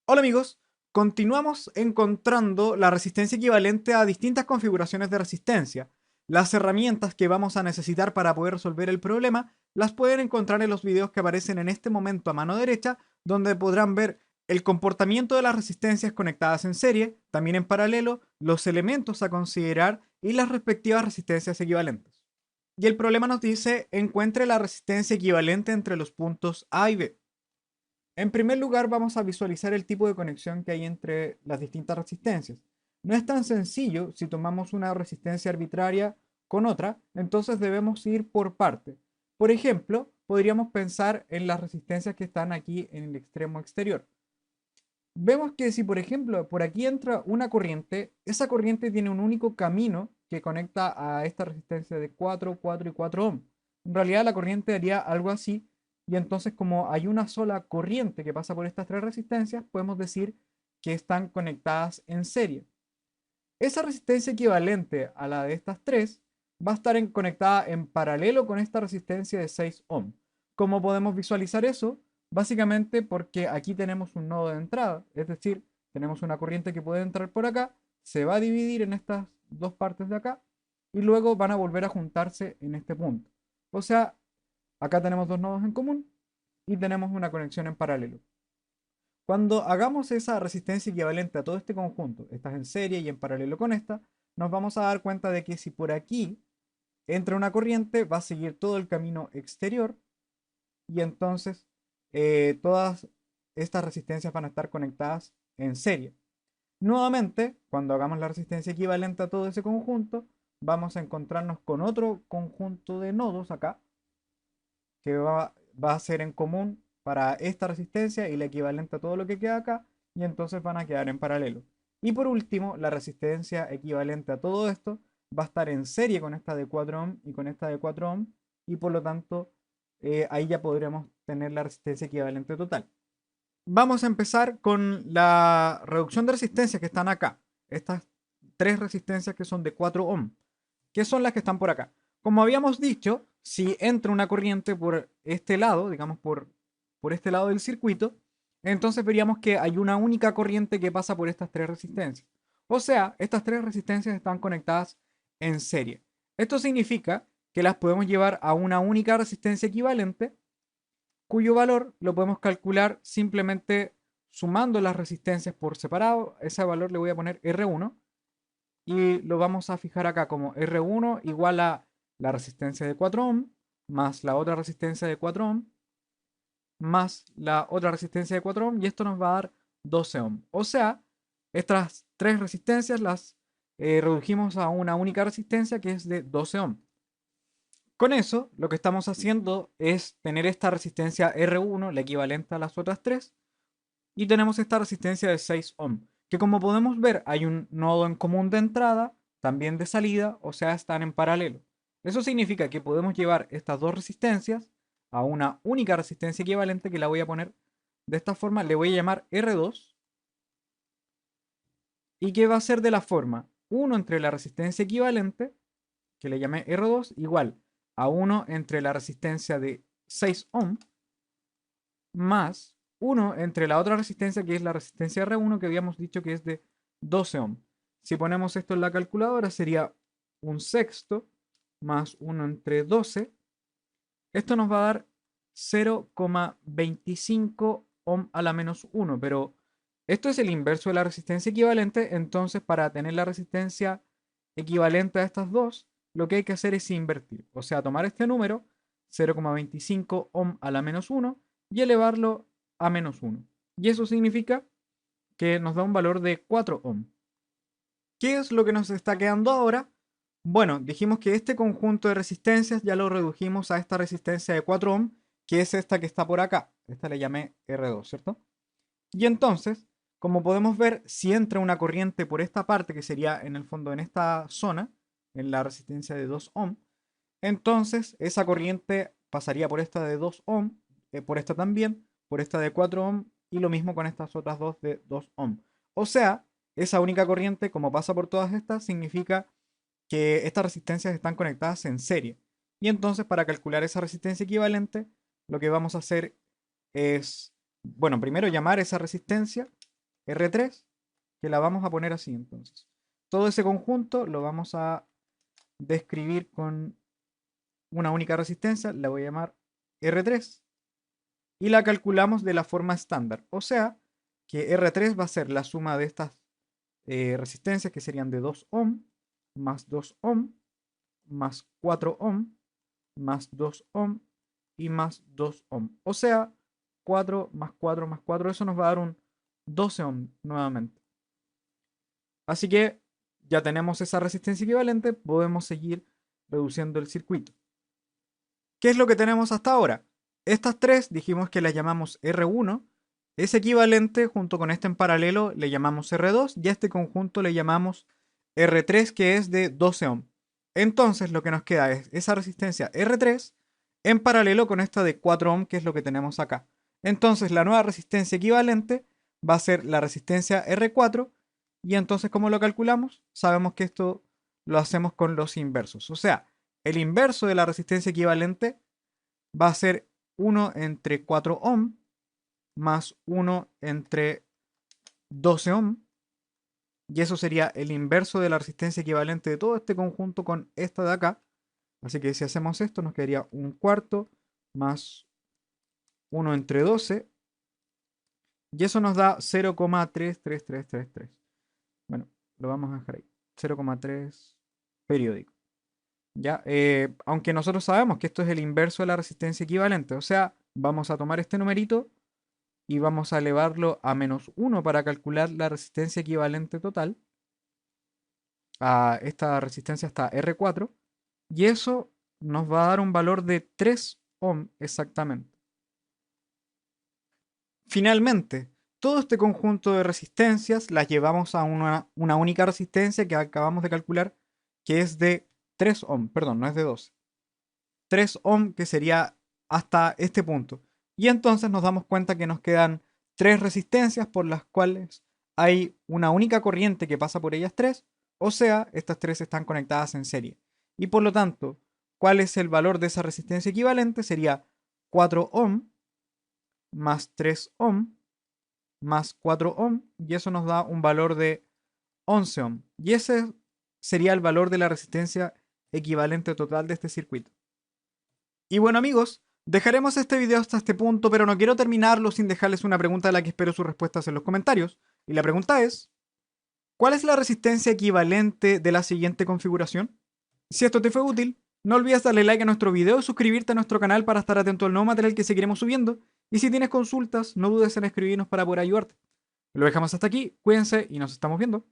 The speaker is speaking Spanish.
Hola amigos, continuamos encontrando la resistencia equivalente a distintas configuraciones de resistencia. Las herramientas que vamos a necesitar para poder resolver el problema las pueden encontrar en los videos que aparecen en este momento a mano derecha, donde podrán ver el comportamiento de las resistencias conectadas en serie, también en paralelo, los elementos a considerar y las respectivas resistencias equivalentes. Y el problema nos dice, encuentre la resistencia equivalente entre los puntos A y B. En primer lugar, vamos a visualizar el tipo de conexión que hay entre las distintas resistencias. No es tan sencillo si tomamos una resistencia arbitraria con otra, entonces debemos ir por parte. Por ejemplo, podríamos pensar en las resistencias que están aquí en el extremo exterior. Vemos que si, por ejemplo, por aquí entra una corriente, esa corriente tiene un único camino que conecta a esta resistencia de 4, 4 y 4 ohm. En realidad la corriente haría algo así, y entonces como hay una sola corriente que pasa por estas tres resistencias, podemos decir que están conectadas en serie. Esa resistencia equivalente a la de estas tres va a estar conectada en paralelo con esta resistencia de 6 ohm. ¿Cómo podemos visualizar eso? Básicamente porque aquí tenemos un nodo de entrada, es decir, tenemos una corriente que puede entrar por acá, se va a dividir en estas dos partes de acá y luego van a volver a juntarse en este punto. O sea, acá tenemos dos nodos en común y tenemos una conexión en paralelo. Cuando hagamos esa resistencia equivalente a todo este conjunto, estas en serie y en paralelo con esta, nos vamos a dar cuenta de que si por aquí entra una corriente, va a seguir todo el camino exterior y entonces todas estas resistencias van a estar conectadas en serie. Nuevamente, cuando hagamos la resistencia equivalente a todo ese conjunto, vamos a encontrarnos con otro conjunto de nodos acá que va a ser en común para esta resistencia y la equivalente a todo lo que queda acá, y entonces van a quedar en paralelo. Y por último, la resistencia equivalente a todo esto va a estar en serie con esta de 4 ohm y con esta de 4 ohm, y por lo tanto ahí ya podremos tener la resistencia equivalente total. Vamos a empezar con la reducción de resistencias que están acá. Estas tres resistencias que son de 4 ohm, que son las que están por acá. Como habíamos dicho, si entra una corriente por este lado, digamos por este lado del circuito, entonces veríamos que hay una única corriente que pasa por estas tres resistencias. O sea, estas tres resistencias están conectadas en serie. Esto significa que las podemos llevar a una única resistencia equivalente, cuyo valor lo podemos calcular simplemente sumando las resistencias por separado. Ese valor le voy a poner R1 y lo vamos a fijar acá como R1 igual a la resistencia de 4 ohm más la otra resistencia de 4 ohm más la otra resistencia de 4 ohm, y esto nos va a dar 12 ohm. O sea, estas tres resistencias las redujimos a una única resistencia que es de 12 ohm. Con eso, lo que estamos haciendo es tener esta resistencia R1, la equivalente a las otras tres, y tenemos esta resistencia de 6 ohm, que como podemos ver hay un nodo en común de entrada, también de salida, o sea, están en paralelo. Eso significa que podemos llevar estas dos resistencias a una única resistencia equivalente, que la voy a poner de esta forma, le voy a llamar R2, y que va a ser de la forma 1 entre la resistencia equivalente, que le llamé R2, igual a 1 entre la resistencia de 6 ohm, más 1 entre la otra resistencia, que es la resistencia R1, que habíamos dicho que es de 12 ohm. Si ponemos esto en la calculadora, sería un sexto más 1 entre 12. Esto nos va a dar 0,25 ohm a la menos 1, pero esto es el inverso de la resistencia equivalente, entonces para tener la resistencia equivalente a estas dos, lo que hay que hacer es invertir, o sea, tomar este número, 0,25 ohm a la menos 1, y elevarlo a menos 1. Y eso significa que nos da un valor de 4 ohm. ¿Qué es lo que nos está quedando ahora? Bueno, dijimos que este conjunto de resistencias ya lo redujimos a esta resistencia de 4 ohm, que es esta que está por acá. Esta le llamé R2, ¿cierto? Y entonces, como podemos ver, si entra una corriente por esta parte, que sería en el fondo en esta zona, en la resistencia de 2 ohm, entonces esa corriente pasaría por esta de 2 ohm, por esta también, por esta de 4 ohm, y lo mismo con estas otras dos de 2 ohm. O sea, esa única corriente, como pasa por todas estas, significa que estas resistencias están conectadas en serie. Y entonces, para calcular esa resistencia equivalente, lo que vamos a hacer es, bueno, primero llamar esa resistencia R3, que la vamos a poner así entonces. Todo ese conjunto lo vamos a describir con una única resistencia, la voy a llamar R3, y la calculamos de la forma estándar. O sea, que R3 va a ser la suma de estas resistencias, que serían de 2 ohm, más 2 ohm, más 4 ohm, más 2 ohm y más 2 ohm. O sea, 4 más 4 más 4, eso nos va a dar un 12 ohm nuevamente. Así que ya tenemos esa resistencia equivalente, podemos seguir reduciendo el circuito. ¿Qué es lo que tenemos hasta ahora? Estas tres dijimos que las llamamos R1, es equivalente junto con este en paralelo le llamamos R2 y a este conjunto le llamamos R3, que es de 12 ohm. Entonces lo que nos queda es esa resistencia R3 en paralelo con esta de 4 ohm, que es lo que tenemos acá. Entonces la nueva resistencia equivalente va a ser la resistencia R4, y entonces ¿cómo lo calculamos? Sabemos que esto lo hacemos con los inversos. O sea, el inverso de la resistencia equivalente va a ser 1 entre 4 ohm más 1 entre 12 ohm. Y eso sería el inverso de la resistencia equivalente de todo este conjunto con esta de acá. Así que si hacemos esto nos quedaría un cuarto más 1 entre 12. Y eso nos da 0,33333. Bueno, lo vamos a dejar ahí. 0,3 periódico. ¿Ya? Aunque nosotros sabemos que esto es el inverso de la resistencia equivalente. O sea, vamos a tomar este numerito y vamos a elevarlo a menos 1 para calcular la resistencia equivalente total. A esta resistencia está R4. Y eso nos va a dar un valor de 3 ohm exactamente. Finalmente, todo este conjunto de resistencias las llevamos a una única resistencia que acabamos de calcular, que es de 3 ohm, perdón, no es de 12. 3 ohm, que sería hasta este punto. Y entonces nos damos cuenta que nos quedan 3 resistencias por las cuales hay una única corriente que pasa por ellas 3, o sea, estas 3 están conectadas en serie. Y por lo tanto, ¿cuál es el valor de esa resistencia equivalente? Sería 4 ohm más 3 ohm más 4 ohm, y eso nos da un valor de 11 ohm. Y ese sería el valor de la resistencia equivalente total de este circuito. Y bueno amigos, dejaremos este video hasta este punto, pero no quiero terminarlo sin dejarles una pregunta a la que espero sus respuestas en los comentarios. Y la pregunta es, ¿cuál es la resistencia equivalente de la siguiente configuración? Si esto te fue útil, no olvides darle like a nuestro video y suscribirte a nuestro canal para estar atento al nuevo material que seguiremos subiendo. Y si tienes consultas, no dudes en escribirnos para poder ayudarte. Lo dejamos hasta aquí, cuídense y nos estamos viendo.